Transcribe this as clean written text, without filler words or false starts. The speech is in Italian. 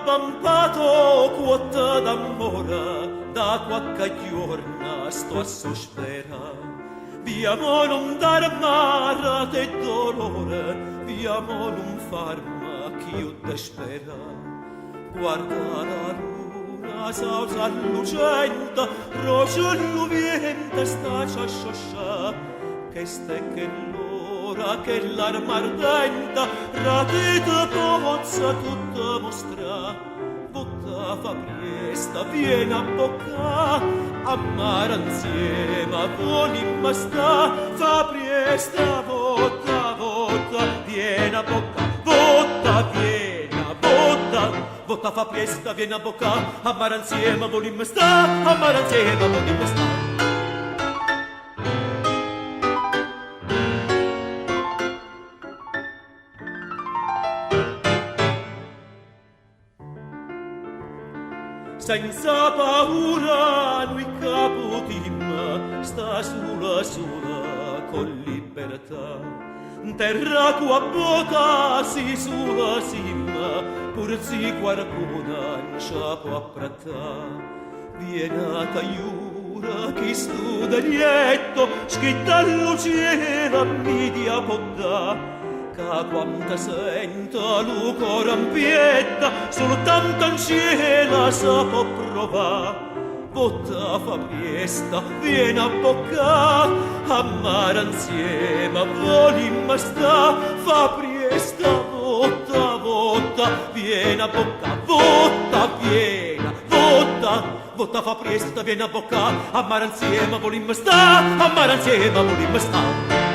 abbampato quota d'amore, da qualche giorno sto a sospera. Via mo non dar mare de dolore, via mo non farma che io te spera. Guarda la luna, sausa lucenta, rogello viente sta ciasciascia, che ste che l'ora, che l'arma ardenta, ratita pozza tutta mostra. Botta fa priesta, viene a bocca, amara insieme a volima sta, fa priesta, botta, viene a bocca, botta, viene a botta, botta fa priesta, viene a bocca, amara insieme a volima sta, amara insieme a volima sta. Senza paura lui capotim sta sola con libertà. Terra qua bota si sulla cima, pur si qualcuna in ciapo apprattà. Viene t'aiura chi studa lieto, scritta all'uciera media podda. Ca quanta senta lu cor ampietta, soltanto in cielo sa può provà. Botta fa priesta, viene a bocca, amara insieme a volimma sta. Fa priesta, botta, viene a bocca, botta, viene, botta fa priesta, viene a bocca, amara insieme a volimma sta, amara insieme a volimma sta.